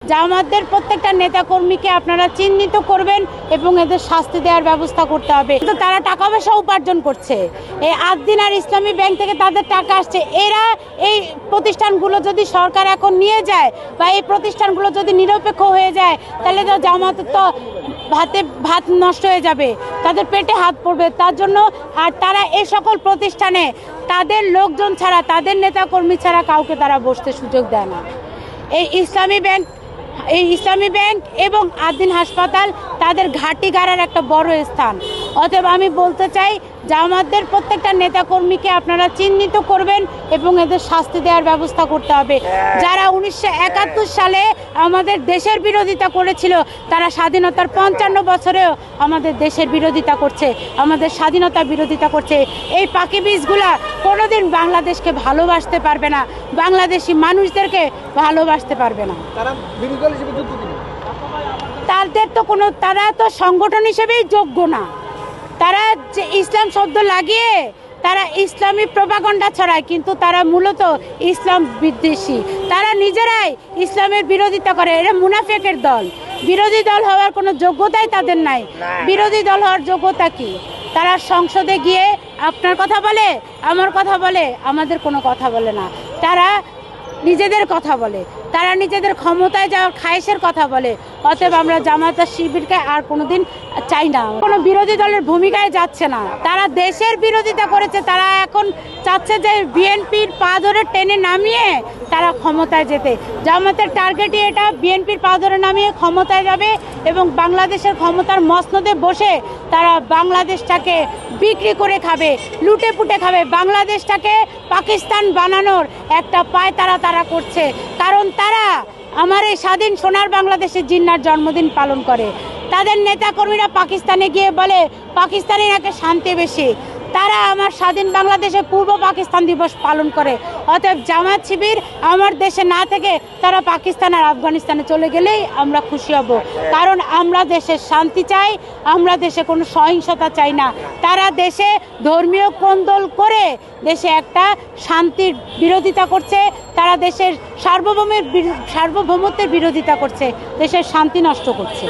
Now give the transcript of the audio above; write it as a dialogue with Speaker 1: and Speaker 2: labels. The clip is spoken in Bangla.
Speaker 1: জামাতের প্রত্যেকটা নেতাকর্মীকে আপনারা চিহ্নিত করবেন এবং এদের শাস্তি দেওয়ার ব্যবস্থা করতে হবে। কিন্তু তারা টাকা পয়সা উপার্জন করছে, এই আদ্দিন আর ইসলামী ব্যাংক থেকে তাদের টাকা আসছে। এরা এই প্রতিষ্ঠানগুলো যদি সরকার এখন নিয়ে যায় বা এই প্রতিষ্ঠানগুলো যদি নিরপেক্ষ হয়ে যায়, তাহলে তো জামাতের তো ভাত নষ্ট হয়ে যাবে, তাদের পেটে হাত পড়বে। তার জন্য আর তারা এই সকল প্রতিষ্ঠানে তাদের লোকজন ছাড়া, তাদের নেতাকর্মী ছাড়া কাউকে তারা বসতে সুযোগ দেয় না। এই ইসলামী ব্যাংক এবং আদ্দিন হাসপাতাল তাদের ঘাঁটি গাড়ার একটা বড় স্থান। অতএব আমি বলতে চাই, জামাতের প্রত্যেকটা নেতাকর্মীকে আপনারা চিহ্নিত করবেন এবং এদের শাস্তি দেওয়ার ব্যবস্থা করতে হবে। যারা 1971 সালে আমাদের দেশের বিরোধিতা করেছিল, তারা স্বাধীনতার 55 বছরেও আমাদের দেশের বিরোধিতা করছে, আমাদের স্বাধীনতা বিরোধিতা করছে। এই পাখি বীজগুলা কোনোদিন বাংলাদেশকে ভালোবাসতে পারবে না, বাংলাদেশি মানুষদেরকে ভালোবাসতে পারবে না। তারা তো সংগঠন হিসেবেই যোগ্য না। তারা যে ইসলাম শব্দ লাগিয়ে তারা ইসলামী প্রপাগান্ডা ছড়ায়, কিন্তু তারা মূলত ইসলাম বিদ্বেষী। তারা নিজেরাই ইসলামের বিরোধিতা করে। এরা মুনাফিকের দল। বিরোধী দল হওয়ার কোনো যোগ্যতাই তাদের নাই। বিরোধী দল হওয়ার যোগ্যতা কি? তারা সংসদে গিয়ে আপনার কথা বলে, আমার কথা বলে, আমাদের কোনো কথা বলে না। তারা নিজেদের কথা বলে, তারা নিজেদের ক্ষমতায় যাওয়ার খায়েশের কথা বলে। অতএব আমরা জামাত শিবিরকে আর কোনোদিন চাই না, কোনো বিরোধী দলের ভূমিকায় যাচ্ছে না। তারা দেশের বিরোধিতা করেছে, তারা এখন চাচ্ছে যে বিএনপির পা ধরে টেনে নামিয়ে তারা ক্ষমতায় যেতে। জামাতের টার্গেটই এটা, বিএনপির পা ধরে নামিয়ে ক্ষমতায় যাবে এবং বাংলাদেশের ক্ষমতার মসনদে বসে তারা বাংলাদেশটাকে বিক্রি করে খাবে, লুটে পুটে খাবে। বাংলাদেশটাকে পাকিস্তান বানানোর একটা পায়তারা তারা করছে, কারণ তারা আমার এই স্বাধীন সোনার বাংলাদেশের জিন্নার জন্মদিন পালন করে। তাদের নেতাকর্মীরা পাকিস্তানে গিয়ে বলে পাকিস্তানে নাকি শান্তি বেশি। তারা আমার স্বাধীন বাংলাদেশে পূর্ব পাকিস্তান দিবস পালন করে। অতএব জামাত শিবির আমার দেশে না থেকে তারা পাকিস্তান আর আফগানিস্তানে চলে গেলেই আমরা খুশি হব, কারণ আমরা দেশের শান্তি চাই, আমরা দেশে কোনো সহিংসতা চাই না। তারা দেশে ধর্মীয় কোন্দল করে দেশে একটা শান্তির বিরোধিতা করছে, তারা দেশের সার্বভৌমত্বের বিরোধিতা করছে, দেশের শান্তি নষ্ট করছে।